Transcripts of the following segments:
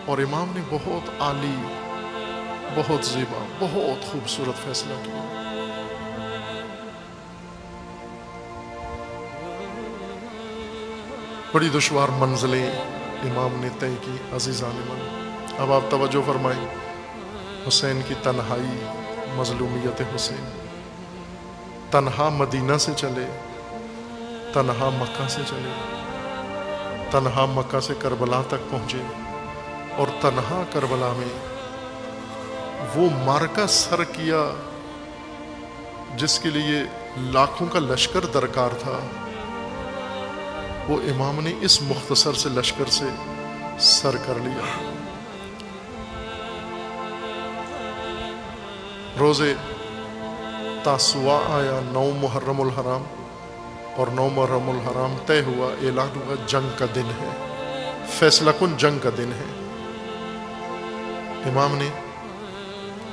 اور امام نے بہت عالی، بہت زیبا، بہت خوبصورت فیصلہ کیا۔ بڑی دشوار منزلیں امام نے طے کی۔ عزیزان من، اب آپ توجہ فرمائیں۔ حسین کی تنہائی، مظلومیت حسین، تنہا مدینہ سے چلے، تنہا مکہ سے چلے، تنہا مکہ سے کربلا تک پہنچے، اور تنہا کربلا میں وہ معرکہ سر کیا جس کے لیے لاکھوں کا لشکر درکار تھا، وہ امام نے اس مختصر سے لشکر سے سر کر لیا۔ روز تاسوعا آیا، 9 محرم الحرام، اور 9 محرم الحرام طے ہوا، اعلان ہوا جنگ کا دن ہے، فیصلہ کن جنگ کا دن ہے۔ امام نے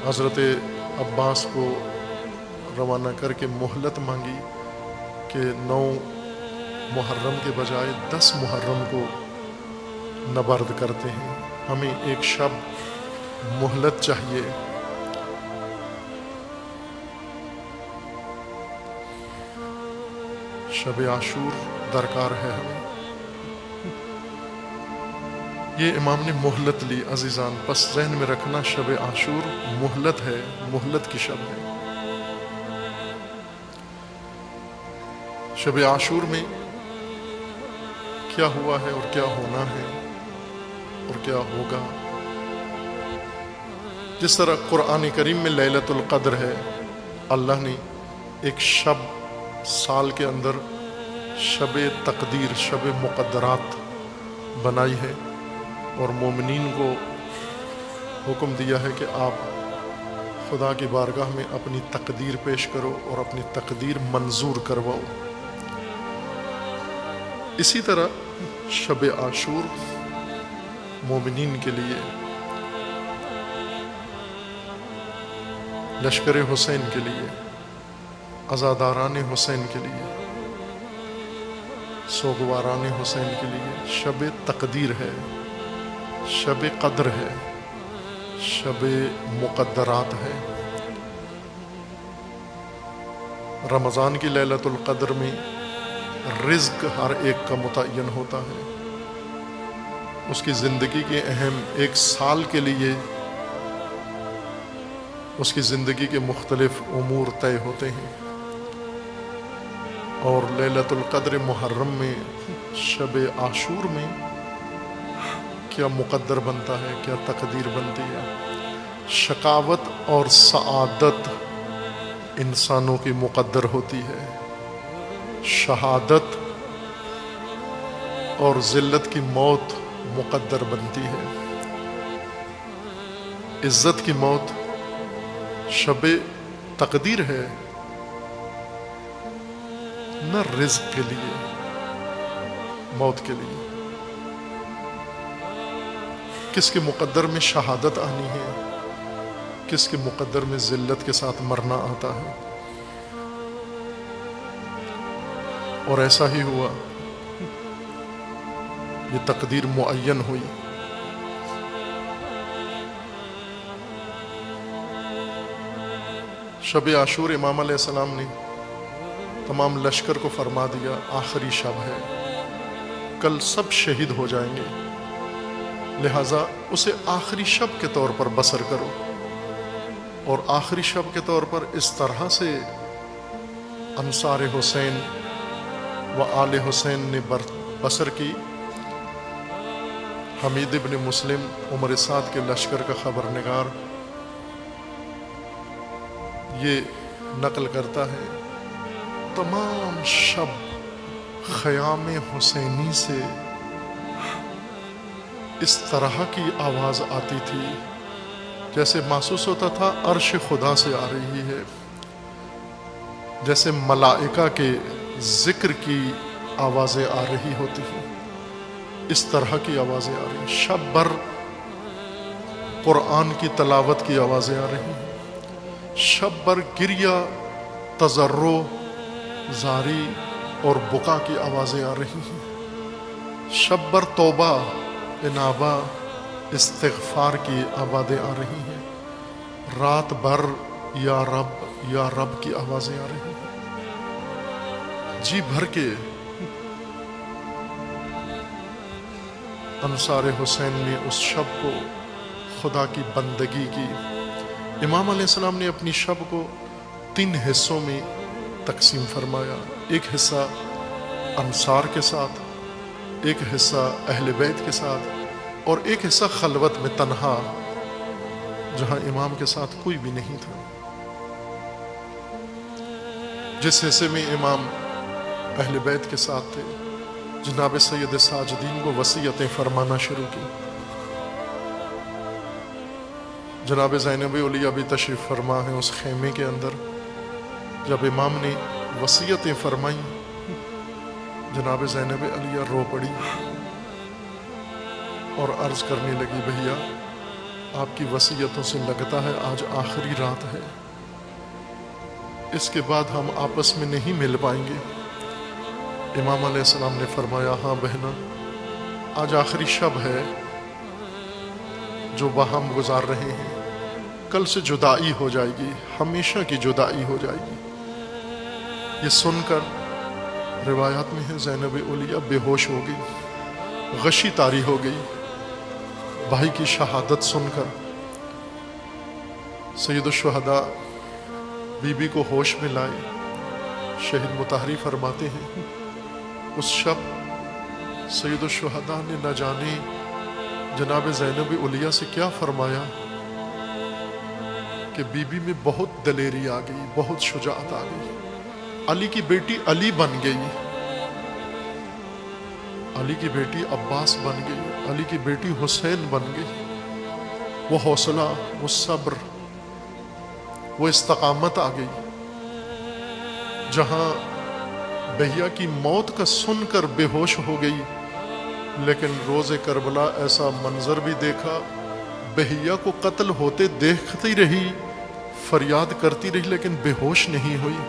حضرت عباس کو روانہ کر کے مہلت مانگی کہ 9 محرم کے بجائے 10 محرم کو نبرد کرتے ہیں، ہمیں ایک شب مہلت چاہیے۔ شب عاشور درکار ہے ہمیں۔ یہ امام نے مہلت لی۔ عزیزان، پس ذہن میں رکھنا، شب عاشور مہلت ہے، مہلت کی شب ہے۔ شب عاشور میں کیا ہوا ہے اور کیا ہونا ہے اور کیا ہوگا، جس طرح قرآن کریم میں لیلۃ القدر ہے، اللہ نے ایک شب سال کے اندر شب تقدیر، شب مقدرات بنائی ہے، اور مومنین کو حکم دیا ہے کہ آپ خدا کی بارگاہ میں اپنی تقدیر پیش کرو اور اپنی تقدیر منظور کرواؤ۔ اسی طرح شب عاشور مومنین کے لیے، لشکر حسین کے لیے، عزاداران حسین کے لیے، سوگواران حسین کے لیے شب تقدیر ہے، شب قدر ہے، شب مقدرات ہے۔ رمضان کی لیلۃ القدر میں رزق ہر ایک کا متعین ہوتا ہے، اس کی زندگی کے اہم، ایک سال کے لیے اس کی زندگی کے مختلف امور طے ہوتے ہیں، اور لیلۃ القدر محرم میں، شب عاشور میں کیا مقدر بنتا ہے، کیا تقدیر بنتی ہے۔ شقاوت اور سعادت انسانوں کی مقدر ہوتی ہے، شہادت اور ذلت کی موت مقدر بنتی ہے۔ عزت کی موت شب تقدیر ہے، نہ رزق کے لیے، موت کے لیے۔ کس کے مقدر میں شہادت آنی ہے، کس کے مقدر میں ذلت کے ساتھ مرنا آتا ہے، اور ایسا ہی ہوا، یہ تقدیر معین ہوئی۔ شب عاشور امام علیہ السلام نے تمام لشکر کو فرما دیا، آخری شب ہے، کل سب شہید ہو جائیں گے، لہٰذا اسے آخری شب کے طور پر بسر کرو۔ اور آخری شب کے طور پر اس طرح سے انصار حسین و آل حسین نے بسر کی۔ حمید ابن مسلم عمر سعد کے لشکر کا خبر نگار یہ نقل کرتا ہے، تمام شب خیام حسینی سے اس طرح کی آواز آتی تھی جیسے محسوس ہوتا تھا عرش خدا سے آ رہی ہے، جیسے ملائکہ کے ذکر کی آوازیں آ رہی ہوتی ہیں، اس طرح کی آوازیں آ رہی ہیں۔ شب بھر قرآن کی تلاوت کی آوازیں آ رہی ہیں، شب بھر گریہ، تضرع، زاری اور بکا کی آوازیں آ رہی ہیں، شب بھر توبہ، انابہ استغفار کی آوازیں آ رہی ہیں، رات بھر یا رب کی آوازیں آ رہی ہیں، جی بھر کے انصار حسین نے اس شب کو خدا کی بندگی کی۔ امام علیہ السلام نے اپنی شب کو 3 حصوں میں تقسیم فرمایا، ایک حصہ انصار کے ساتھ، ایک حصہ اہل بیت کے ساتھ، اور ایک حصہ خلوت میں تنہا، جہاں امام کے ساتھ کوئی بھی نہیں تھا۔ جس حصے میں امام اہل بیت کے ساتھ تھے، جناب سید ساجدین کو وصیتیں فرمانا شروع کی۔ جناب زینب علیہ بھی تشریف فرما ہے اس خیمے کے اندر۔ جب امام نے وصیتیں فرمائیں، جناب زینب علیہ رو پڑی اور عرض کرنے لگی، بھیا آپ کی وصیتوں سے لگتا ہے آج آخری رات ہے، اس کے بعد ہم آپس میں نہیں مل پائیں گے۔ امام علیہ السلام نے فرمایا، ہاں بہنا، آج آخری شب ہے جو باہم گزار رہے ہیں، کل سے جدائی ہو جائے گی، ہمیشہ کی جدائی ہو جائے گی۔ یہ سن کر روایات میں ہے زینب علیہ بے ہوش ہو گئی، غشی طاری ہو گئی۔ بھائی کی شہادت سن کر سید الشہداء بی بی کو ہوش میں لائے۔ شہید مطہری فرماتے ہیں، اس شب سید الشہداء نے نہ جانے جناب زینب علیہ سے کیا فرمایا کہ بی بی میں بہت دلیری آ گئی، بہت شجاعت آ گئی، علی کی بیٹی علی بن گئی، علی کی بیٹی عباس بن گئی، علی کی بیٹی حسین بن گئی۔ وہ حوصلہ، وہ صبر، وہ استقامت آ گئی۔ جہاں بہیا کی موت کا سن کر بے ہوش ہو گئی، لیکن روز کربلا ایسا منظر بھی دیکھا، بہیا کو قتل ہوتے دیکھتی رہی، فریاد کرتی رہی، لیکن بے ہوش نہیں ہوئی۔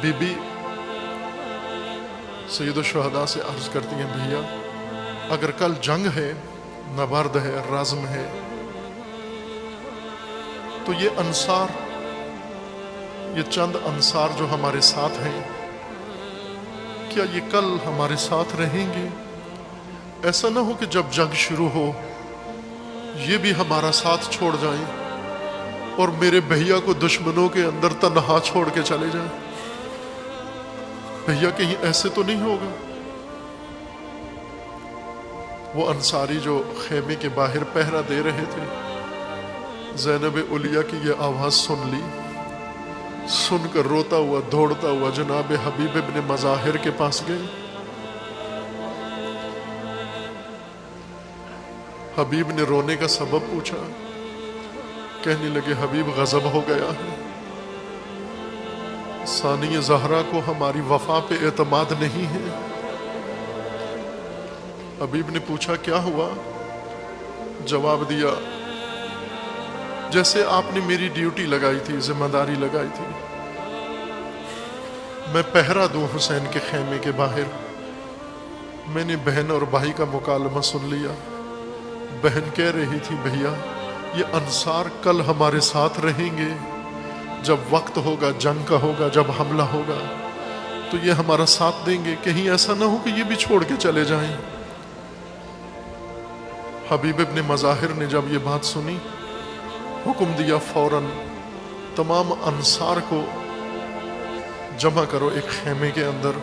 بی بی سید الشہداء سے عرض کرتی ہیں، بھیا اگر کل جنگ ہے، نبرد ہے، رزم ہے، تو یہ انصار، یہ چند انصار جو ہمارے ساتھ ہیں، کیا یہ کل ہمارے ساتھ رہیں گے؟ ایسا نہ ہو کہ جب جنگ شروع ہو یہ بھی ہمارا ساتھ چھوڑ جائیں اور میرے بھیا کو دشمنوں کے اندر تنہا چھوڑ کے چلے جائیں۔ بھیا کہیں ایسے تو نہیں ہوگا؟ وہ انصاری جو خیمے کے باہر پہرا دے رہے تھے، زینب علیہ کی یہ آواز سن لی، سن کر روتا ہوا دوڑتا ہوا جناب حبیب ابن مظاہر کے پاس گئے۔ حبیب نے رونے کا سبب پوچھا، کہنے لگے حبیب غضب ہو گیا ہے، ثانی زہرا کو ہماری وفا پہ اعتماد نہیں ہے۔ حبیب نے پوچھا کیا ہوا؟ جواب دیا، جیسے آپ نے میری ڈیوٹی لگائی تھی، ذمہ داری لگائی تھی، میں پہرا دوں حسین کے خیمے کے باہر۔ میں نے بہن اور بھائی کا مکالمہ سن لیا۔ بہن کہہ رہی تھی، بھیا یہ انصار کل ہمارے ساتھ رہیں گے، جب وقت ہوگا، جنگ کا ہوگا، جب حملہ ہوگا تو یہ ہمارا ساتھ دیں گے، کہیں ایسا نہ ہو کہ یہ بھی چھوڑ کے چلے جائیں۔ حبیب ابن مظاہر نے جب یہ بات سنی، حکم دیا فوراً تمام انصار کو جمع کرو ایک خیمے کے اندر۔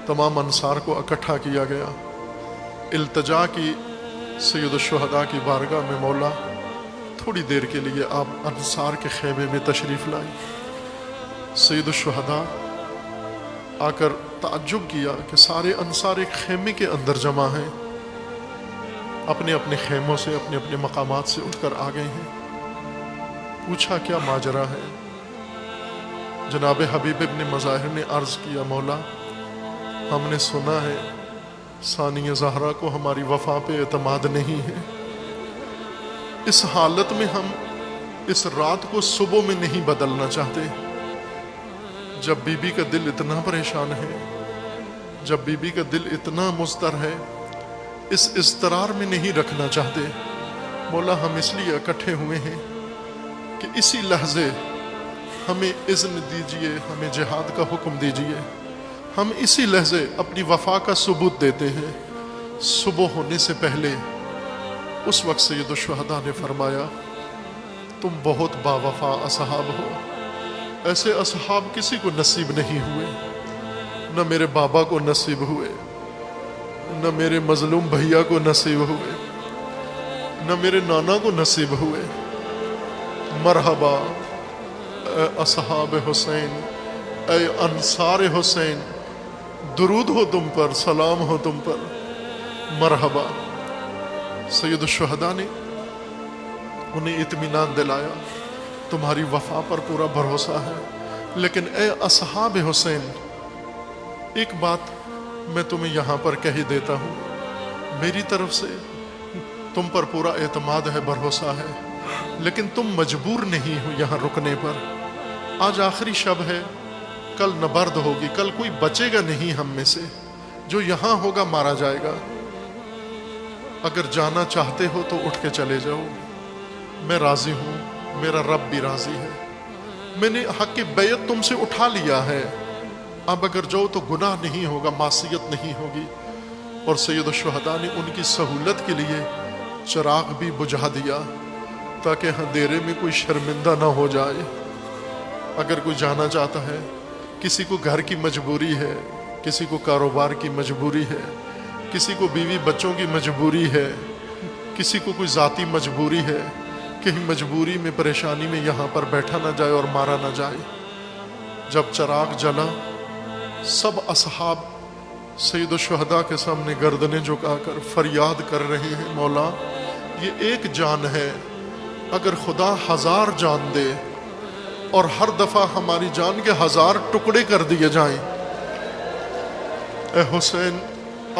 تمام انصار کو اکٹھا کیا گیا، التجا کی سید الشہداء کی بارگاہ میں، مولا تھوڑی دیر کے لیے آپ انصار کے خیمے میں تشریف لائیں۔ سید الشہداء آ کر تعجب کیا کہ سارے انصار ایک خیمے کے اندر جمع ہیں، اپنے اپنے خیموں سے، اپنے اپنے مقامات سے اٹھ کر آ گئے ہیں۔ پوچھا کیا ماجرا ہے؟ جناب حبیب ابن مظاہر نے عرض کیا، مولا ہم نے سنا ہے ثانی زہرا کو ہماری وفا پہ اعتماد نہیں ہے، اس حالت میں ہم اس رات کو صبح میں نہیں بدلنا چاہتے۔ جب بی بی کا دل اتنا پریشان ہے جب بیوی کا دل اتنا مضطر ہے، اس اضطرار میں نہیں رکھنا چاہتے، مولا ہم اس لیے اکٹھے ہوئے ہیں کہ اسی لحظے ہمیں اذن دیجئے، ہمیں جہاد کا حکم دیجئے، ہم اسی لحظے اپنی وفا کا ثبوت دیتے ہیں۔ صبح ہونے سے پہلے اس وقت سید الشہداء نے فرمایا تم بہت با وفا اصحاب ہو، ایسے اصحاب کسی کو نصیب نہیں ہوئے، نہ میرے بابا کو نصیب ہوئے، نہ میرے مظلوم بھیا کو نصیب ہوئے، نہ میرے نانا کو نصیب ہوئے۔ مرحبا اے اصحاب حسین، اے انصار حسین، درود ہو تم پر، سلام ہو تم پر، مرحبا۔ سید الشہداء نے انہیں اطمینان دلایا تمہاری وفا پر پورا بھروسہ ہے، لیکن اے اصحاب حسین ایک بات میں تمہیں یہاں پر کہہ دیتا ہوں، میری طرف سے تم پر پورا اعتماد ہے، بھروسہ ہے، لیکن تم مجبور نہیں ہو یہاں رکنے پر۔ آج آخری شب ہے، کل نبرد ہوگی، کل کوئی بچے گا نہیں ہم میں سے، جو یہاں ہوگا مارا جائے گا۔ اگر جانا چاہتے ہو تو اٹھ کے چلے جاؤ، میں راضی ہوں، میرا رب بھی راضی ہے، میں نے حق کی بیعت تم سے اٹھا لیا ہے، اب اگر جاؤ تو گناہ نہیں ہوگا، معصیت نہیں ہوگی۔ اور سید الشہداء نے ان کی سہولت کے لیے چراغ بھی بجھا دیا تاکہ اندھیرے میں کوئی شرمندہ نہ ہو جائے۔ اگر کوئی جانا چاہتا ہے، کسی کو گھر کی مجبوری ہے، کسی کو کاروبار کی مجبوری ہے، کسی کو بیوی بچوں کی مجبوری ہے، کسی کو کوئی ذاتی مجبوری ہے، کہیں مجبوری میں پریشانی میں یہاں پر بیٹھا نہ جائے اور مارا نہ جائے۔ جب چراغ جلا، سب اصحاب سید الشہداء کے سامنے گردنیں جھکا کر فریاد کر رہے ہیں، مولا یہ ایک جان ہے، اگر خدا 1000 جان دے اور ہر دفعہ ہماری جان کے 1000 ٹکڑے کر دیے جائیں، اے حسین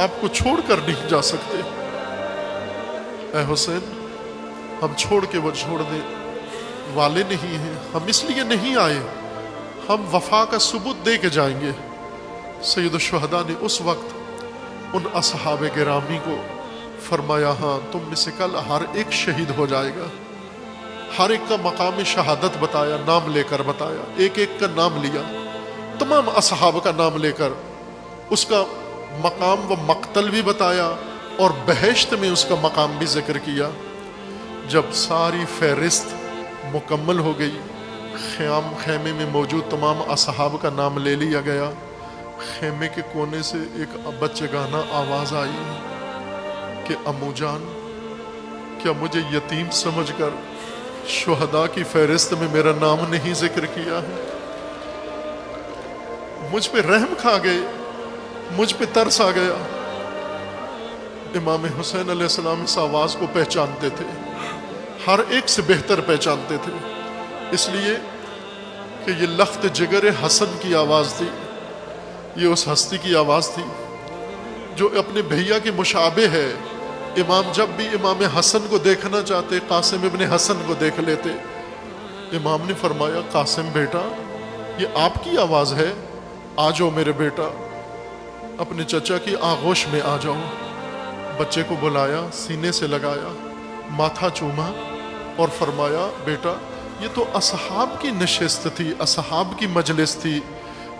آپ کو چھوڑ کر نہیں جا سکتے، اے حسین ہم چھوڑ کے وہ چھوڑنے والے نہیں ہیں، ہم اس لیے نہیں آئے، ہم وفا کا ثبوت دے کے جائیں گے۔ سید الشہداء نے اس وقت ان اصحاب گرامی کو فرمایا ہاں تم میں سے کل ہر ایک شہید ہو جائے گا۔ ہر ایک کا مقام شہادت بتایا، نام لے کر بتایا، ایک ایک کا نام لیا، تمام اصحاب کا نام لے کر اس کا مقام و مقتل بھی بتایا اور بہشت میں اس کا مقام بھی ذکر کیا۔ جب ساری فہرست مکمل ہو گئی، خیمے میں موجود تمام اصحاب کا نام لے لیا گیا، خیمے کے کونے سے ایک بچگانہ آواز آئی کہ امو جان کیا مجھے یتیم سمجھ کر شہداء کی فہرست میں میرا نام نہیں ذکر کیا ہے؟ مجھ پہ رحم کھا گئے، مجھ پہ ترس آ گیا۔ امام حسین علیہ السلام اس آواز کو پہچانتے تھے، ہر ایک سے بہتر پہچانتے تھے، اس لیے کہ یہ لخت جگر حسن کی آواز تھی، یہ اس ہستی کی آواز تھی جو اپنے بھیا کے مشابہ ہے۔ امام جب بھی امام حسن کو دیکھنا چاہتے قاسم ابن حسن کو دیکھ لیتے۔ امام نے فرمایا قاسم بیٹا یہ آپ کی آواز ہے، آ جاؤ میرے بیٹا، اپنے چچا کی آغوش میں آ جاؤ۔ بچے کو بلایا، سینے سے لگایا، ماتھا چوما اور فرمایا بیٹا یہ تو اصحاب کی نشست تھی، اصحاب کی مجلس تھی،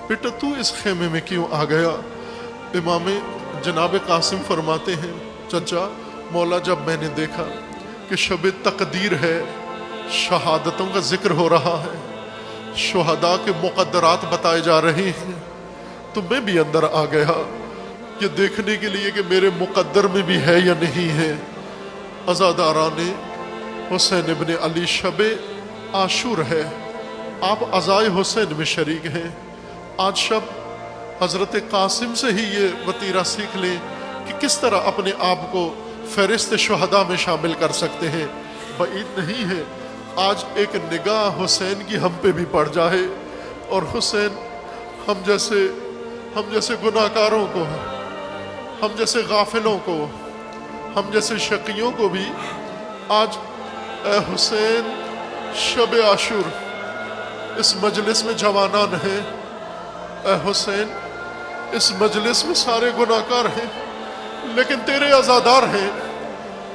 بیٹا تو اس خیمے میں کیوں آ گیا؟ امام جناب قاسم فرماتے ہیں چچا مولا جب میں نے دیکھا کہ شب تقدیر ہے، شہادتوں کا ذکر ہو رہا ہے، شہداء کے مقدرات بتائے جا رہے ہیں، تو میں بھی اندر آ گیا یہ دیکھنے کے لیے کہ میرے مقدر میں بھی ہے یا نہیں ہے۔ عزاداران حسین ابن علی شب عاشور ہے، آپ عزائے حسین میں شریک ہیں۔ آج شب حضرت قاسم سے ہی یہ وتیرہ سیکھ لیں کہ کس طرح اپنے آپ کو فہرست شہداء میں شامل کر سکتے ہیں۔ بعید نہیں ہے آج ایک نگاہ حسین کی ہم پہ بھی پڑ جائے اور حسین ہم جیسے گناہ کاروں کو، ہم جیسے غافلوں کو، ہم جیسے شقیوں کو بھی آج اے حسین شب عاشور اس مجلس میں جوانان ہیں، اے حسین اس مجلس میں سارے گناہگار ہیں لیکن تیرے عزادار ہیں.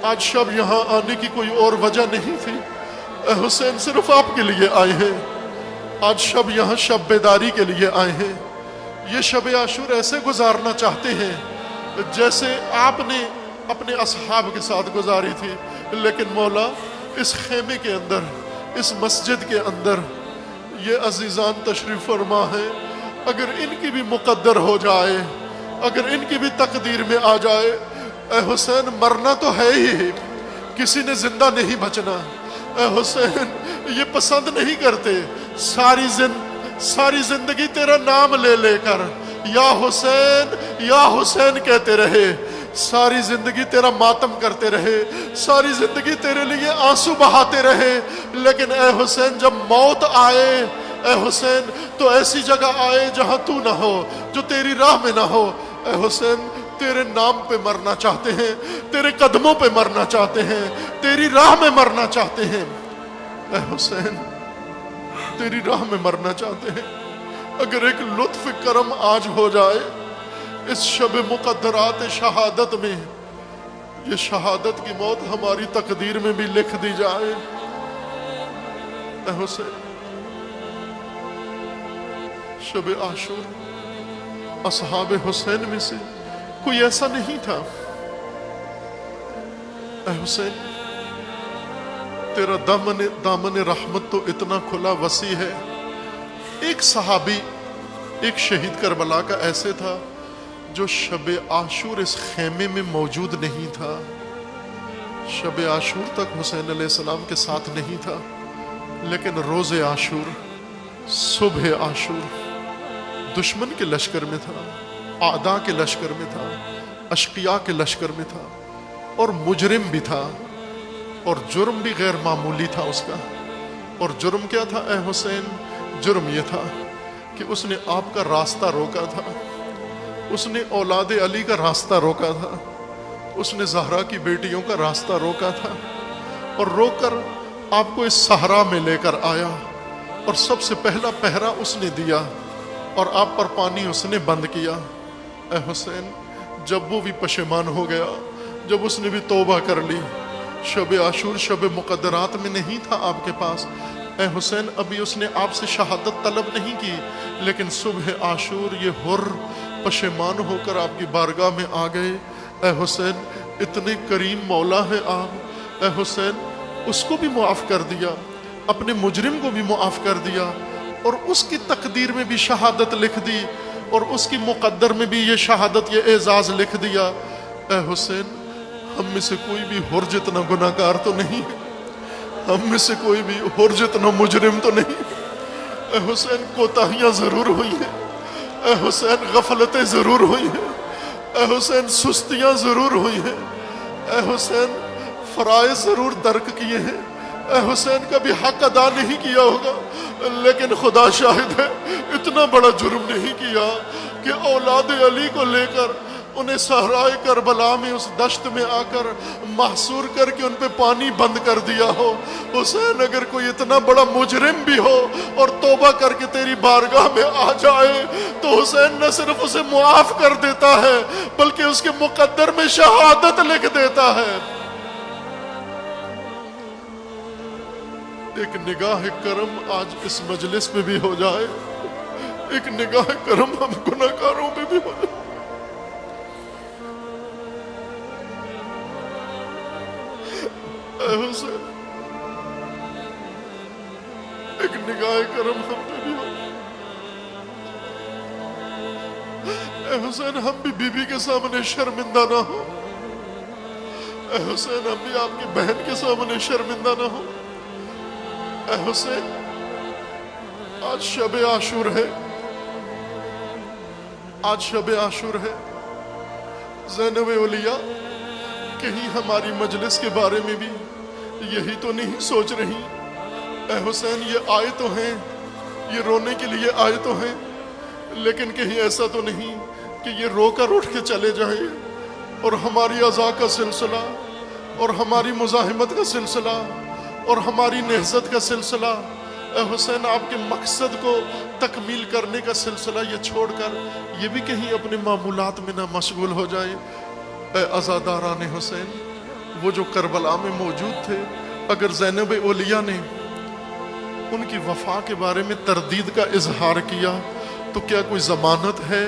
آج شب یہاں آنے کی کوئی اور وجہ نہیں تھی. اے حسین صرف آپ کے لیے آئے ہیں. آج شب یہاں شب بیداری کے لیے آئے ہیں. یہ شب عاشور ایسے گزارنا چاہتے ہیں جیسے آپ نے اپنے اصحاب کے ساتھ گزاری تھی. لیکن مولا اس خیمے کے اندر، اس مسجد کے اندر یہ عزیزان تشریف فرما ہے. اگر ان کی بھی مقدر ہو جائے، اگر ان کی بھی تقدیر میں آ جائے، اے حسین مرنا تو ہے ہی، کسی نے زندہ نہیں بچنا. اے حسین یہ پسند نہیں کرتے ساری زندگی تیرا نام لے لے کر یا حسین کہتے رہے، ساری زندگی تیرا ماتم کرتے رہے، ساری زندگی تیرے لیے آنسو بہاتے رہے. لیکن اے حسین جب موت آئے، اے حسین تو ایسی جگہ آئے جہاں تو نہ ہو، جو تیری راہ میں نہ ہو. اے حسین تیرے نام پہ مرنا چاہتے ہیں، تیرے قدموں پہ مرنا چاہتے ہیں، تیری راہ میں مرنا چاہتے ہیں. اے حسین تیری راہ میں مرنا چاہتے ہیں. اگر ایک لطف کرم آج ہو جائے اس شب مقدرات شہادت میں، یہ شہادت کی موت ہماری تقدیر میں بھی لکھ دی جائے. اے حسین شب عاشور اصحاب حسین میں سے کوئی ایسا نہیں تھا. اے حسین تیرا دامن رحمت تو اتنا کھلا وسیع ہے. ایک صحابی، ایک شہید کربلا کا ایسے تھا جو شب عاشور اس خیمے میں موجود نہیں تھا. شب عاشور تک حسین علیہ السلام کے ساتھ نہیں تھا، لیکن روز عاشور، صبح عاشور دشمن کے لشکر میں تھا، اعداء کے لشکر میں تھا، اشقیاء کے لشکر میں تھا، اور مجرم بھی تھا، اور جرم بھی غیر معمولی تھا اس کا. اور جرم کیا تھا اے حسین؟ جرم یہ تھا کہ اس نے آپ کا راستہ روکا تھا، اس نے اولاد علی کا راستہ روکا تھا، اس نے زہرا کی بیٹیوں کا راستہ روکا تھا، اور روک کر آپ کو اس صحرا میں لے کر آیا، اور سب سے پہلا پہرا اس نے دیا، اور آپ پر پانی اس نے بند کیا. اے حسین جب وہ بھی پشیمان ہو گیا، جب اس نے بھی توبہ کر لی، شب عاشور شب مقدرات میں نہیں تھا آپ کے پاس. اے حسین ابھی اس نے آپ سے شہادت طلب نہیں کی، لیکن صبح عاشور یہ حر پشیمان ہو کر آپ کی بارگاہ میں آ گئے. اے حسین اتنے کریم مولا ہے آپ. اے حسین اس کو بھی معاف کر دیا، اپنے مجرم کو بھی معاف کر دیا، اور اس کی تقدیر میں بھی شہادت لکھ دی، اور اس کی مقدر میں بھی یہ شہادت، یہ اعزاز لکھ دیا. اے حسین ہم میں سے کوئی بھی حر جتنا گناہگار تو نہیں ہے، ہم میں سے کوئی بھی حر جتنا مجرم تو نہیں. اے حسین کوتاہیاں ضرور ہوئی ہیں، اے حسین غفلتیں ضرور ہوئی ہیں، اے حسین سستیاں ضرور ہوئی ہیں، اے حسین فرائض ضرور ترک کیے ہیں، اے حسین کبھی حق ادا نہیں کیا ہوگا، لیکن خدا شاہد ہے اتنا بڑا جرم نہیں کیا کہ اولاد علی کو لے کر انہیں صحرائے کربلا میں اس دشت میں آ کر محصور کر کے ان پہ پانی بند کر دیا ہو. حسین اگر کوئی اتنا بڑا مجرم بھی ہو اور توبہ کر کے تیری بارگاہ میں آ جائے تو حسین نہ صرف اسے معاف کر دیتا ہے بلکہ اس کے مقدر میں شہادت لکھ دیتا ہے. ایک نگاہ کرم آج اس مجلس میں بھی ہو جائے، ایک نگاہ کرم ہم گناہگاروں میں بھی ہو جائے. اے حسین ایک نگاہ کرم ہم پہ بھی ہو. اے حسین ہم بھی بیوی کے سامنے شرمندہ نہ ہو. اے حسین ہم بھی آپ کی بہن کے سامنے شرمندہ نہ ہو. اے حسین آج شب عاشور ہے، آج شب عاشور ہے. زینب اولیاء کہیں ہماری مجلس کے بارے میں بھی یہی تو نہیں سوچ رہی؟ اے حسین یہ آئے تو ہیں، یہ رونے کے لیے آئے تو ہیں، لیکن کہیں ایسا تو نہیں کہ یہ رو کر اٹھ کے چلے جائیں اور ہماری عزا کا سلسلہ اور ہماری مزاحمت کا سلسلہ اور ہماری نہضت کا سلسلہ اے حسین آپ کے مقصد کو تکمیل کرنے کا سلسلہ یہ چھوڑ کر یہ بھی کہیں اپنے معمولات میں نہ مشغول ہو جائے۔ اے عزاداران حسین، وہ جو کربلا میں موجود تھے، اگر زینب اولیاء نے ان کی وفا کے بارے میں تردید کا اظہار کیا تو کیا کوئی ضمانت ہے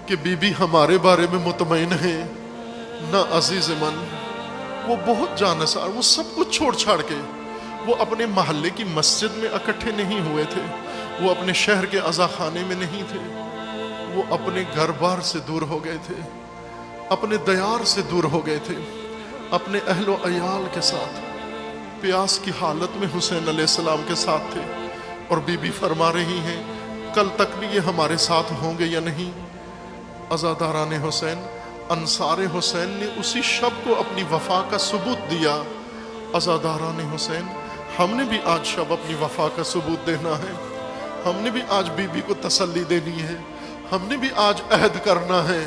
کہ بی بی ہمارے بارے میں مطمئن ہے؟ نہ عزیز من، وہ بہت جانسار، وہ سب کچھ چھوڑ چھاڑ کے، وہ اپنے محلے کی مسجد میں اکٹھے نہیں ہوئے تھے، وہ اپنے شہر کے عزاخانے میں نہیں تھے، وہ اپنے گھر بار سے دور ہو گئے تھے، اپنے دیار سے دور ہو گئے تھے، اپنے اہل و عیال کے ساتھ پیاس کی حالت میں حسین علیہ السلام کے ساتھ تھے، اور بی بی فرما رہی ہیں کل تک بھی یہ ہمارے ساتھ ہوں گے یا نہیں؟ عزاداران حسین، انصار حسین نے اسی شب کو اپنی وفا کا ثبوت دیا۔ عزاداران حسین، ہم نے بھی آج شب اپنی وفا کا ثبوت دینا ہے، ہم نے بھی آج بی بی کو تسلی دینی ہے، ہم نے بھی آج عہد کرنا ہے،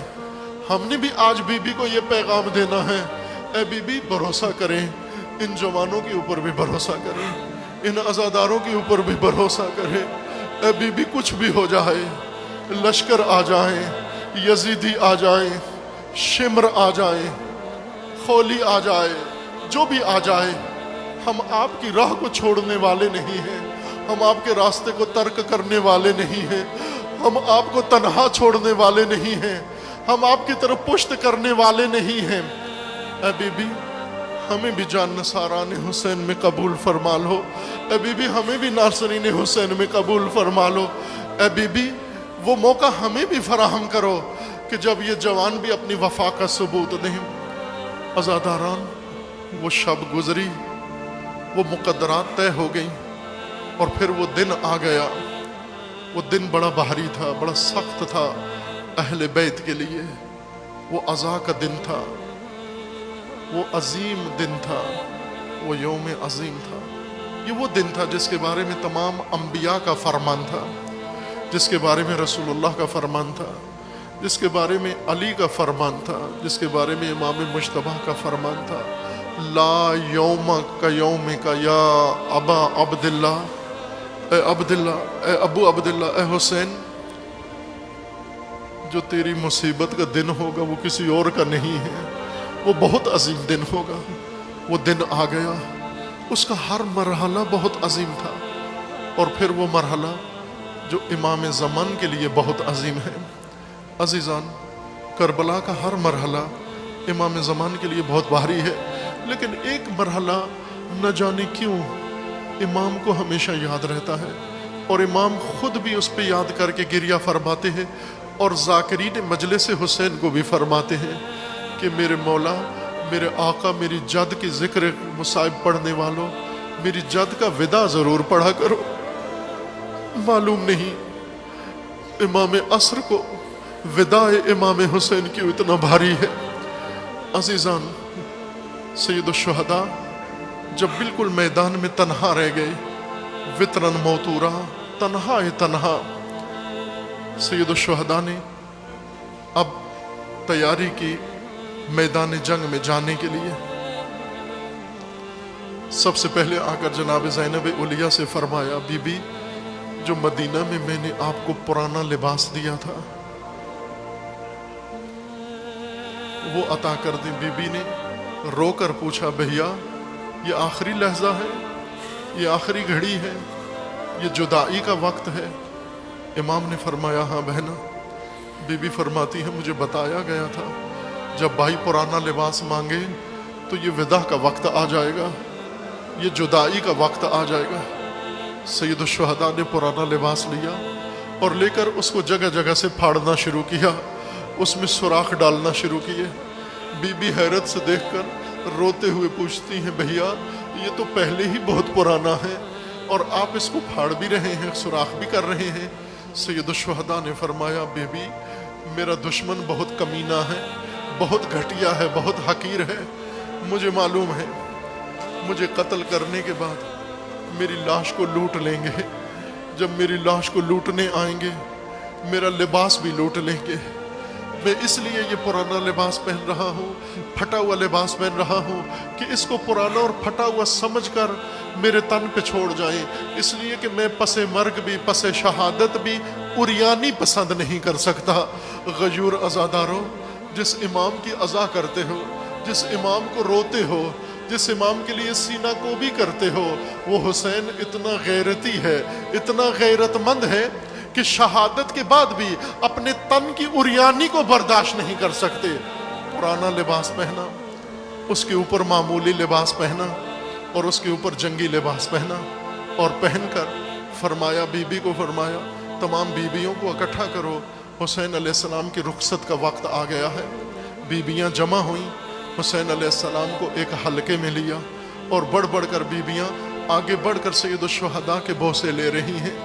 ہم نے بھی آج بی بی کو یہ پیغام دینا ہے، اے بی بی بھروسہ کریں، ان جوانوں کے اوپر بھی بھروسہ کریں، ان عزاداروں کے اوپر بھی بھروسہ کریں۔ اے بی بی کچھ بھی ہو جائے، لشکر آ جائیں، یزیدی آ جائیں، شمر آ جائیں، خولی آ جائے، جو بھی آ جائے، ہم آپ کی راہ کو چھوڑنے والے نہیں ہیں، ہم آپ کے راستے کو ترک کرنے والے نہیں ہیں، ہم آپ کو تنہا چھوڑنے والے نہیں ہیں، ہم آپ کی طرف پشت کرنے والے نہیں ہیں۔ اے بی بی ہمیں بھی جان نثاران حسین میں قبول فرما لو، اے بی بی ہمیں بھی ناصرین حسین میں قبول فرما لو، اے بی بی وہ موقع ہمیں بھی فراہم کرو کہ جب یہ جوان بھی اپنی وفا کا ثبوت دیں۔ عزاداران، وہ شب گزری، وہ مقدرات طے ہو گئیں، اور پھر وہ دن آ گیا۔ وہ دن بڑا بھاری تھا، بڑا سخت تھا اہل بیت کے لیے، وہ عزا کا دن تھا، وہ عظیم دن تھا، وہ یوم عظیم تھا۔ یہ وہ دن تھا جس کے بارے میں تمام انبیاء کا فرمان تھا، جس کے بارے میں رسول اللہ کا فرمان تھا، جس کے بارے میں علی کا فرمان تھا، جس کے بارے میں امام مجتبیٰ کا فرمان تھا۔ لا یوم کا یوم کا یا ابا عبداللہ، اے عبداللہ، اے ابو عبداللہ، اے حسین، جو تیری مصیبت کا دن ہوگا وہ کسی اور کا نہیں ہے، وہ بہت عظیم دن ہوگا۔ وہ دن آ گیا، اس کا ہر مرحلہ بہت عظیم تھا، اور پھر وہ مرحلہ جو امام زمان کے لیے بہت عظیم ہے۔ عزیزان، کربلا کا ہر مرحلہ امام زمان کے لیے بہت بھاری ہے، لیکن ایک مرحلہ نہ جانے کیوں امام کو ہمیشہ یاد رہتا ہے، اور امام خود بھی اس پہ یاد کر کے گریہ فرماتے ہیں، اور ذاکرین مجلس حسین کو بھی فرماتے ہیں کہ میرے مولا، میرے آقا، میری جد کی ذکر مصائب پڑھنے والوں، میری جد کا وداع ضرور پڑھا کرو۔ معلوم نہیں امام عصر کو وداع امام حسین کیوں اتنا بھاری ہے۔ عزیزان، سید الشہداء جب بالکل میدان میں تنہا رہ گئے، وطرن موتورا، تنہا، سید الشہداء نے اب تیاری کی میدان جنگ میں جانے کے لیے۔ سب سے پہلے آ کر جناب زینب اولیاء سے فرمایا، بی بی جو مدینہ میں نے آپ کو پرانا لباس دیا تھا وہ عطا کر دیں۔ بی بی نے رو کر پوچھا، بھیا یہ آخری لحظہ ہے، یہ آخری گھڑی ہے، یہ جدائی کا وقت ہے؟ امام نے فرمایا، ہاں بہنا۔ بی بی فرماتی ہے، مجھے بتایا گیا تھا جب بھائی پرانا لباس مانگے تو یہ وداع کا وقت آ جائے گا، یہ جدائی کا وقت آ جائے گا۔ سید الشہداء نے پرانا لباس لیا اور لے کر اس کو جگہ جگہ سے پھاڑنا شروع کیا، اس میں سوراخ ڈالنا شروع کیے۔ بی بی حیرت سے دیکھ کر روتے ہوئے پوچھتی ہیں، بھیا یہ تو پہلے ہی بہت پرانا ہے اور آپ اس کو پھاڑ بھی رہے ہیں، سوراخ بھی کر رہے ہیں۔ سید الشہداء نے فرمایا، بی بی میرا دشمن بہت کمینہ ہے، بہت گھٹیا ہے، بہت حقیر ہے، مجھے معلوم ہے مجھے قتل کرنے کے بعد میری لاش کو لوٹ لیں گے، جب میری لاش کو لوٹنے آئیں گے میرا لباس بھی لوٹ لیں گے، میں اس لیے یہ پرانا لباس پہن رہا ہوں، پھٹا ہوا لباس پہن رہا ہوں کہ اس کو پرانا اور پھٹا ہوا سمجھ کر میرے تن پہ چھوڑ جائیں، اس لیے کہ میں پس مرگ بھی پس شہادت بھی عریانی پسند نہیں کر سکتا۔ غیور عزاداروں، جس امام کی عزا کرتے ہو، جس امام کو روتے ہو، جس امام کے لیے سینہ کو بھی کرتے ہو، وہ حسین اتنا غیرتی ہے، اتنا غیرت مند ہے کہ شہادت کے بعد بھی اپنے تن کی عریانی کو برداشت نہیں کر سکتے۔ پرانا لباس پہنا، اس کے اوپر معمولی لباس پہنا، اور اس کے اوپر جنگی لباس پہنا، اور پہن کر فرمایا، بی بی کو فرمایا تمام بیویوں کو اکٹھا کرو، حسین علیہ السلام کی رخصت کا وقت آ گیا ہے۔ بیویاں جمع ہوئیں، حسین علیہ السلام کو ایک حلقے میں لیا، اور بڑھ بڑھ کر بیویاں آگے بڑھ کر سید الشہداء کے بوسے لے رہی ہیں۔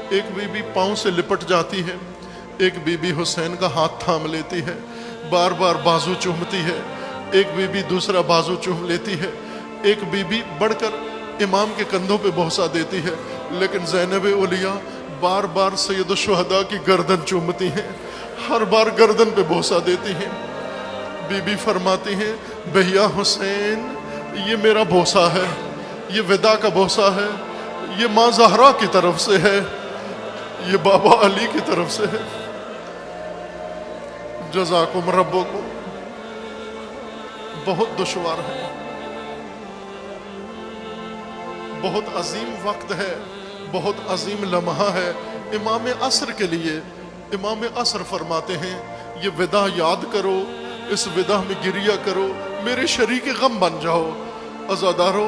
ایک بی بی پاؤں سے لپٹ جاتی ہے، ایک بی بی حسین کا ہاتھ تھام لیتی ہے، بار بار بازو چومتی ہے، ایک بی بی دوسرا بازو چوم لیتی ہے، ایک بی بی بڑھ کر امام کے کندھوں پہ بوسہ دیتی ہے، لیکن زینب اولیاء بار بار سید الشہداء کی گردن چومتی ہیں، ہر بار گردن پہ بوسہ دیتی ہیں۔ بی بی فرماتی ہیں، بھیا حسین یہ میرا بوسہ ہے، یہ وداع کا بوسہ ہے، یہ ماں زہرا کی طرف سے ہے، یہ بابا علی کی طرف سے ہے۔ جزاکم ربکم۔ بہت دشوار ہے، بہت عظیم وقت ہے، بہت عظیم لمحہ ہے امام عصر کے لیے۔ امام عصر فرماتے ہیں، یہ وداع یاد کرو، اس وداع میں گریہ کرو، میرے شریک غم بن جاؤ۔ عزادارو،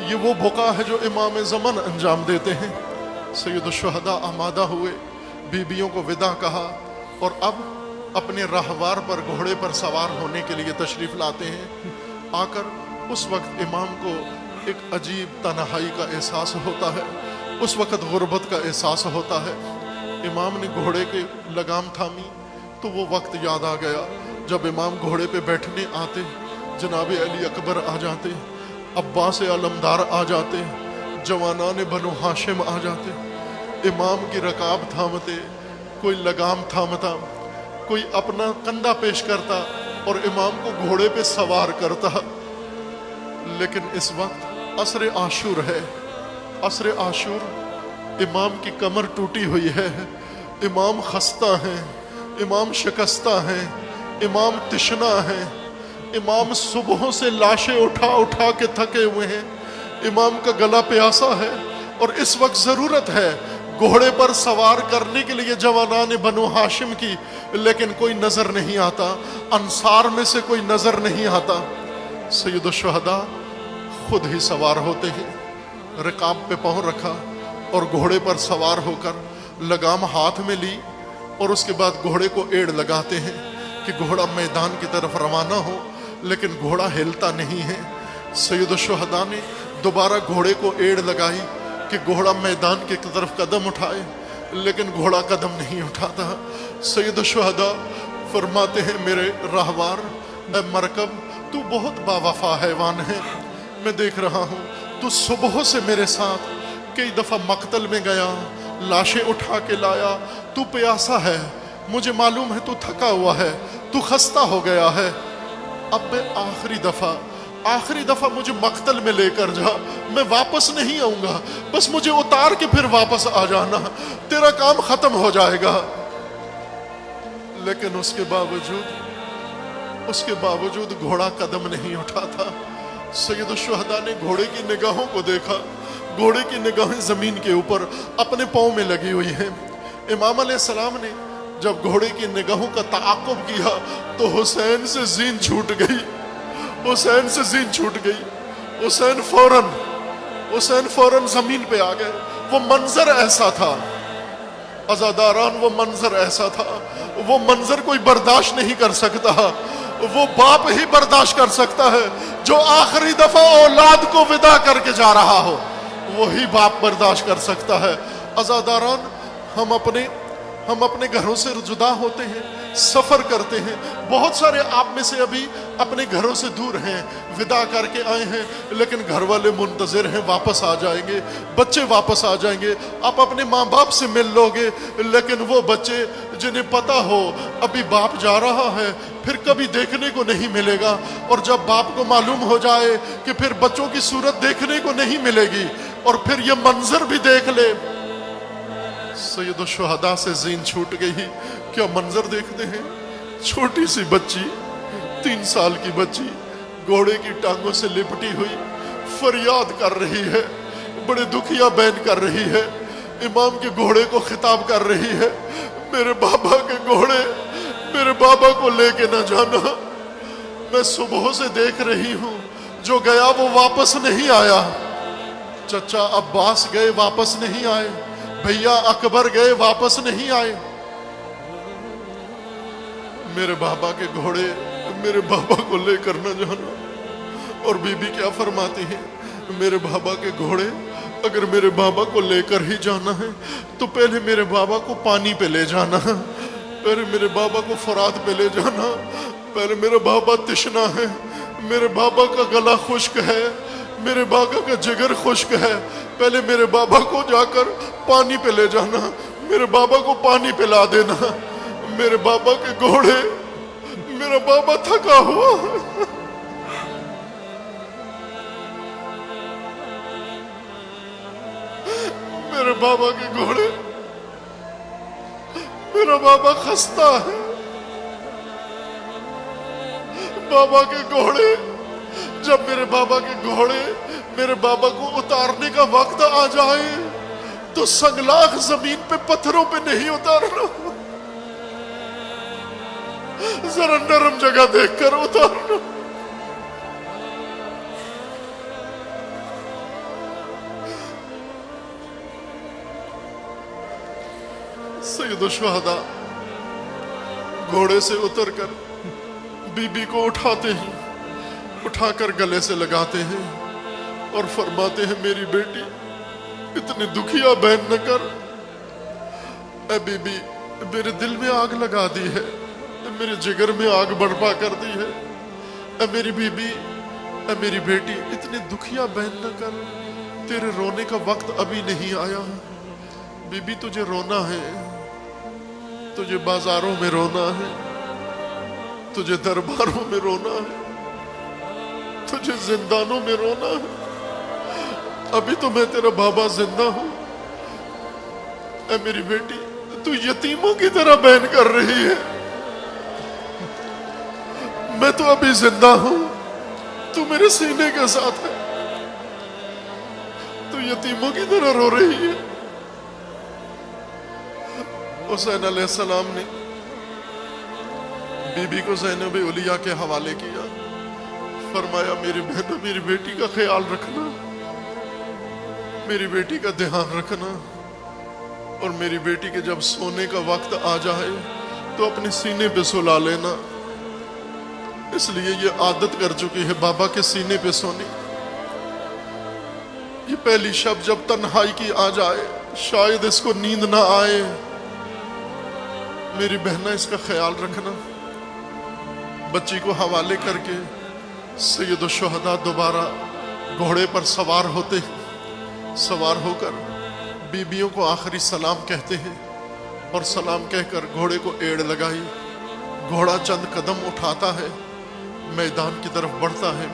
یہ وہ بقا ہے جو امام زمان انجام دیتے ہیں۔ سید الشہداء آمادہ ہوئے، بیویوں کو وداع کہا، اور اب اپنے راہوار پر گھوڑے پر سوار ہونے کے لیے تشریف لاتے ہیں۔ آ کر اس وقت امام کو ایک عجیب تنہائی کا احساس ہوتا ہے، اس وقت غربت کا احساس ہوتا ہے۔ امام نے گھوڑے کے لگام تھامی تو وہ وقت یاد آ گیا جب امام گھوڑے پہ بیٹھنے آتے، جناب علی اکبر آ جاتے، عباس علمدار آ جاتے، جوانان بنو ہاشم آ جاتے، امام کی رکاب تھامتے، کوئی لگام تھامتا، کوئی اپنا کندھا پیش کرتا اور امام کو گھوڑے پہ سوار کرتا۔ لیکن اس وقت عصر عاشور ہے، عصر عاشور، امام کی کمر ٹوٹی ہوئی ہے، امام خستہ ہیں، امام شکستہ ہیں، امام تشنا ہیں، امام صبحوں سے لاشیں اٹھا اٹھا کے تھکے ہوئے ہیں، امام کا گلا پیاسا ہے، اور اس وقت ضرورت ہے گھوڑے پر سوار کرنے کے لیے جوانان بنو ہاشم کی، لیکن کوئی نظر نہیں آتا، انصار میں سے کوئی نظر نہیں آتا۔ سید الشہداء خود ہی سوار ہوتے ہیں، رکاب پہ پاؤں رکھا اور گھوڑے پر سوار ہو کر لگام ہاتھ میں لی، اور اس کے بعد گھوڑے کو ایڑ لگاتے ہیں کہ گھوڑا میدان کی طرف روانہ ہو، لیکن گھوڑا ہلتا نہیں ہے۔ سید الشہداء نے دوبارہ گھوڑے کو ایڑ لگائی کہ گھوڑا میدان کی طرف قدم اٹھائے، لیکن گھوڑا قدم نہیں اٹھاتا۔ سید الشہداء فرماتے ہیں، میرے راہوار، اے مرکب، تو بہت باوفا حیوان ہے، میں دیکھ رہا ہوں تو صبح سے میرے ساتھ کئی دفعہ مقتل میں گیا، لاشیں اٹھا کے لایا، تو پیاسا ہے، مجھے معلوم ہے تو تھکا ہوا ہے، تو خستہ ہو گیا ہے، اب میں آخری دفعہ مجھے مقتل میں لے کر جا، میں واپس نہیں آؤں گا، بس مجھے اتار کے پھر واپس آ جانا، تیرا کام ختم ہو جائے گا۔ لیکن اس کے باوجود گھوڑا قدم نہیں اٹھاتا۔ سید الشہداء نے گھوڑے کی نگاہوں کو دیکھا، گھوڑے کی نگاہیں زمین کے اوپر اپنے پاؤں میں لگی ہوئی ہیں۔ امام علیہ السلام نے جب گھوڑے کی نگاہوں کا تعاقب کیا تو حسین سے زین چھوٹ گئی، حسین سے زین چھوٹ گئی، حسین فوراً زمین پہ آ گئے۔ وہ منظر ایسا تھا عزاداران، وہ منظر ایسا تھا، وہ منظر کوئی برداشت نہیں کر سکتا، وہ باپ ہی برداشت کر سکتا ہے جو آخری دفعہ اولاد کو وداع کر کے جا رہا ہو، وہی باپ برداشت کر سکتا ہے۔ عزاداران، ہم اپنے گھروں سے جدا ہوتے ہیں، سفر کرتے ہیں، بہت سارے آپ میں سے ابھی اپنے گھروں سے دور ہیں، ودا کر کے آئے ہیں، لیکن گھر والے منتظر ہیں واپس آ جائیں گے، بچے واپس آ جائیں گے، آپ اپنے ماں باپ سے مل لو گے، لیکن وہ بچے جنہیں پتا ہو ابھی باپ جا رہا ہے پھر کبھی دیکھنے کو نہیں ملے گا، اور جب باپ کو معلوم ہو جائے کہ پھر بچوں کی صورت دیکھنے کو نہیں ملے گی اور پھر یہ منظر بھی دیکھ لے، سید الشہداء سے زین چھوٹ گئی، کیا منظر دیکھتے ہیں؟ چھوٹی سی بچی، 3 سال کی بچی گھوڑے کی ٹانگوں سے لپٹی ہوئی فریاد کر رہی ہے، بڑے دکھیا بین کر رہی ہے، امام کے گھوڑے کو خطاب کر رہی ہے، میرے بابا کے گھوڑے، میرے بابا کو لے کے نہ جانا، میں صبح سے دیکھ رہی ہوں، جو گیا وہ واپس نہیں آیا، چچا عباس گئے واپس نہیں آئے، بھیا اکبر گئے واپس نہیں آئے، میرے بابا کے گھوڑے میرے بابا کو لے کر نہ جانا۔ اور بی بی کیا فرماتی ہے؟ میرے بابا کے گھوڑے اگر میرے بابا کو لے کر ہی جانا ہے تو پہلے میرے بابا کو پانی پہ لے جانا، پہلے میرے بابا کو فرات پہ لے جانا، پہلے میرا بابا تشنا ہے، میرے بابا کا گلا خشک ہے، میرے بابا کا جگر خشک ہے، پہلے میرے بابا کو جا کر پانی پہ لے جانا، میرے بابا کو پانی پلا دینا، میرے بابا کے گھوڑے، میرا بابا تھکا ہوا، میرے بابا کے گھوڑے، میرا بابا خستہ ہے، بابا کے گھوڑے، جب میرے بابا کے گھوڑے میرے بابا کو اتارنے کا وقت آ جائے تو سنگلاخ زمین پہ پتھروں پہ نہیں اتارنا، ذرا نرم جگہ دیکھ کر اتارنا۔ سید الشہداء گھوڑے سے اتر کر بی بی کو اٹھاتے ہیں، اٹھا کر گلے سے لگاتے ہیں اور فرماتے ہیں میری بیٹی اتنے دکھیا بہن نہ کر، اے بی بی میرے دل میں آگ لگا دی ہے، میرے جگر میں آگ برپا کر دی ہے، اے میری بی بی، اے میری بیٹی اتنی دکھیا بہن نہ کر، تیرے رونے کا وقت ابھی نہیں آیا، بی بی تجھے رونا ہے، تجھے بازاروں میں رونا ہے، تجھے درباروں میں رونا ہے، تجھے زندانوں میں رونا ہے، ابھی تو میں تیرا بابا زندہ ہوں، اے میری بیٹی تو یتیموں کی طرح بہن کر رہی ہے، میں تو ابھی زندہ ہوں، تو میرے سینے کے ساتھ ہے، تو یتیموں کی طرح رو رہی ہے۔ حسین علیہ السلام نے بی بی کو زینب علیہ کے حوالے کیا، فرمایا میری بہن میری بیٹی کا خیال رکھنا، میری بیٹی کا دھیان رکھنا، اور میری بیٹی کے جب سونے کا وقت آ جائے تو اپنے سینے پہ سلا لینا، اس لیے یہ عادت کر چکی ہے بابا کے سینے پہ سونی، یہ پہلی شب جب تنہائی کی آ جائے شاید اس کو نیند نہ آئے، میری بہنہ اس کا خیال رکھنا۔ بچی کو حوالے کر کے سید الشہداء دوبارہ گھوڑے پر سوار ہوتے ہیں، سوار ہو کر بیویوں کو آخری سلام کہتے ہیں، اور سلام کہہ کر گھوڑے کو ایڑ لگائی، گھوڑا چند قدم اٹھاتا ہے، میدان کی طرف بڑھتا ہے،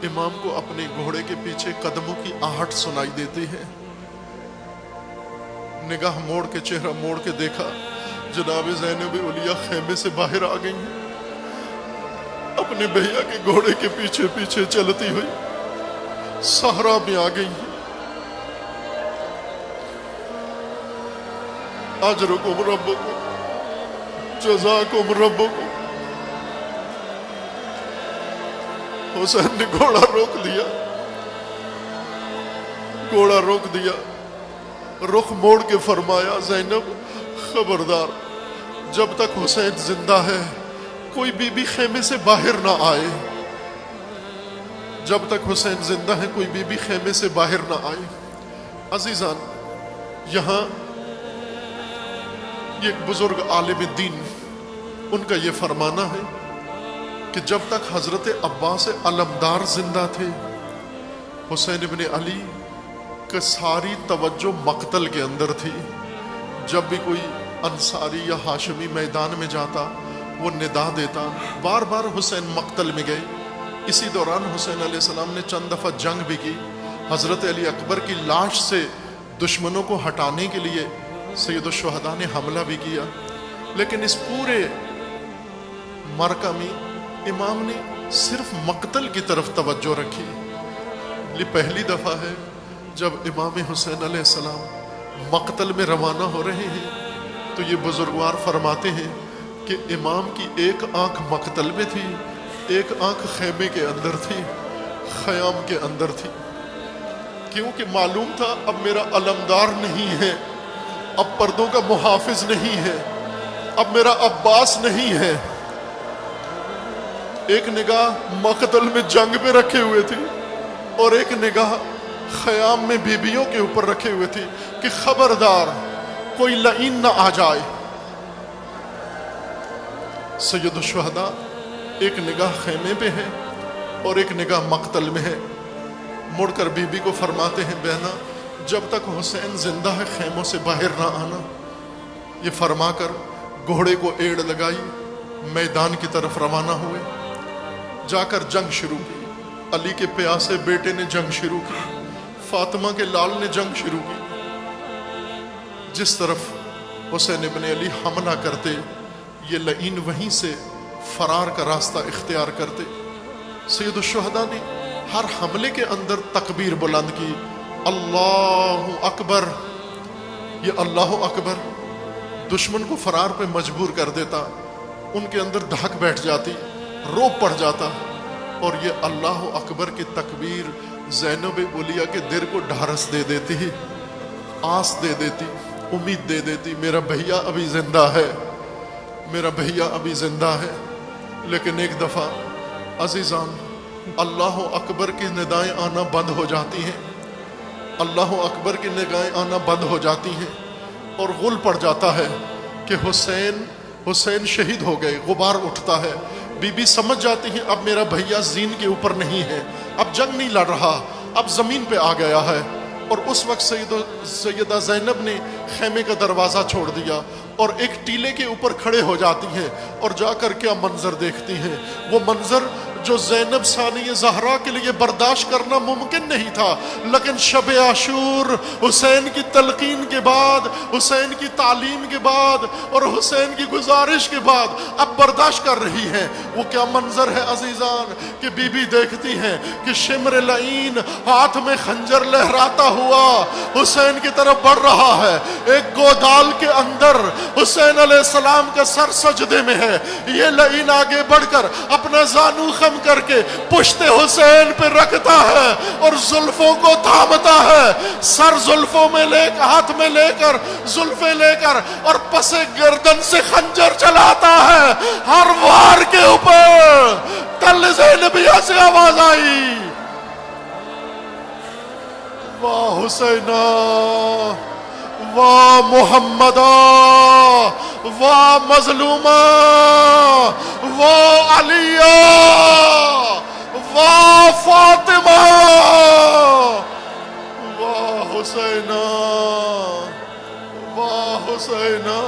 امام کو اپنے گھوڑے کے پیچھے قدموں کی آہٹ سنائی دیتی ہے، نگاہ موڑ کے چہرہ موڑ کے دیکھا، جناب زینب علیہ خیمے سے باہر آ گئی ہیں، اپنے بھیا کے گھوڑے کے پیچھے پیچھے چلتی ہوئی صحرا میں آ گئی ہیں۔ اجرکم ربکم جزاکم ربکم۔ حسین نے گھوڑا روک دیا، گھوڑا روک دیا، رخ موڑ کے فرمایا زینب خبردار، جب تک حسین زندہ ہے کوئی بی بی خیمے سے باہر نہ آئے، جب تک حسین زندہ ہے کوئی بی بی خیمے سے باہر نہ آئے۔ عزیزان، یہاں یہ ایک بزرگ عالم دین ان کا یہ فرمانا ہے کہ جب تک حضرت عباس علمدار زندہ تھے، حسین ابن علی کہ ساری توجہ مقتل کے اندر تھی. جب بھی کوئی انصاری یا ہاشمی میدان میں جاتا وہ ندا دیتا. بار بار حسین مقتل میں گئے. اسی دوران حسین علیہ السلام نے چند دفعہ جنگ بھی کی. حضرت علی اکبر کی لاش سے دشمنوں کو ہٹانے کے لیے سید الشہداء نے حملہ بھی کیا. لیکن اس پورے معرکہ میں امام نے صرف مقتل کی طرف توجہ رکھی. یہ پہلی دفعہ ہے جب امام حسین علیہ السلام مقتل میں روانہ ہو رہے ہیں تو یہ بزرگوار فرماتے ہیں کہ امام کی ایک آنکھ مقتل میں تھی، ایک آنکھ خیمے کے اندر تھی، خیام کے اندر تھی. کیونکہ معلوم تھا اب میرا علمدار نہیں ہے، اب پردوں کا محافظ نہیں ہے، اب میرا عباس نہیں ہے. ایک نگاہ مقتل میں جنگ پہ رکھے ہوئے تھی اور ایک نگاہ خیام میں بیبیوں کے اوپر رکھے ہوئے تھی کہ خبردار کوئی لعین نہ آ جائے. سید الشہداء ایک نگاہ خیمے پہ ہے اور ایک نگاہ مقتل میں ہے. مڑ کر بی بی کو فرماتے ہیں بہنا جب تک حسین زندہ ہے خیموں سے باہر نہ آنا. یہ فرما کر گھوڑے کو ایڑ لگائی، میدان کی طرف روانہ ہوئے. جا کر جنگ شروع کی. علی کے پیاسے بیٹے نے جنگ شروع کی، فاطمہ کے لال نے جنگ شروع کی. جس طرف حسین ابن علی حملہ کرتے یہ لعین وہیں سے فرار کا راستہ اختیار کرتے. سید الشہداء نے ہر حملے کے اندر تکبیر بلند کی، اللہ اکبر. یہ اللہ اکبر دشمن کو فرار پہ مجبور کر دیتا، ان کے اندر دھک بیٹھ جاتی، روب پڑ جاتا. اور یہ اللہ اکبر کی تکبیر زینب بولیہ کے دل کو ڈھارس دے دیتی، آس دے دیتی، امید دے دیتی، میرا بھیا ابھی زندہ ہے، میرا بھیا ابھی زندہ ہے. لیکن ایک دفعہ عزیزان اللہ اکبر کی ندائیں آنا بند ہو جاتی ہیں، اللہ اکبر کی نگاہیں آنا بند ہو جاتی ہیں اور غل پڑ جاتا ہے کہ حسین شہید ہو گئے. غبار اٹھتا ہے. بی بی سمجھ جاتی ہیں اب میرا بھیا زین کے اوپر نہیں ہے، اب جنگ نہیں لڑ رہا، اب زمین پہ آ گیا ہے. اور اس وقت سیدہ زینب نے خیمے کا دروازہ چھوڑ دیا اور ایک ٹیلے کے اوپر کھڑے ہو جاتی ہیں اور جا کر کیا منظر دیکھتی ہیں. وہ منظر جو زینب ثانیہ زہرا کے لیے برداشت کرنا ممکن نہیں تھا، لیکن شب عاشور حسین کی تلقین کے بعد، حسین کی تعلیم کے بعد اور حسین کی گزارش کے بعد اب برداشت کر رہی ہیں. وہ کیا منظر ہے عزیزان کہ بی بی دیکھتی ہیں کہ شمر لعین ہاتھ میں خنجر لہراتا ہوا حسین کی طرف بڑھ رہا ہے. ایک گودال کے اندر حسین علیہ السلام کا سر سجدے میں ہے. یہ لعین آگے بڑھ کر اپنا زانو خم کر کے پشت حسین پہ رکھتا ہے اور زلفوں کو تھامتا ہے. سر زلفوں میں ہاتھ میں لے کر، زلفیں لے کر، اور پس گردن سے خنجر چلاتا ہے. ہر وار کے اوپر تل زینبیہ سے آواز آئی، واہ حسینہ، واہ محمدہ، واہ مظلومہ، واہ علیہ، واہ فاطمہ، واہ حسینہ، واہ حسینہ.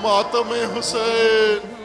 ماتم حسین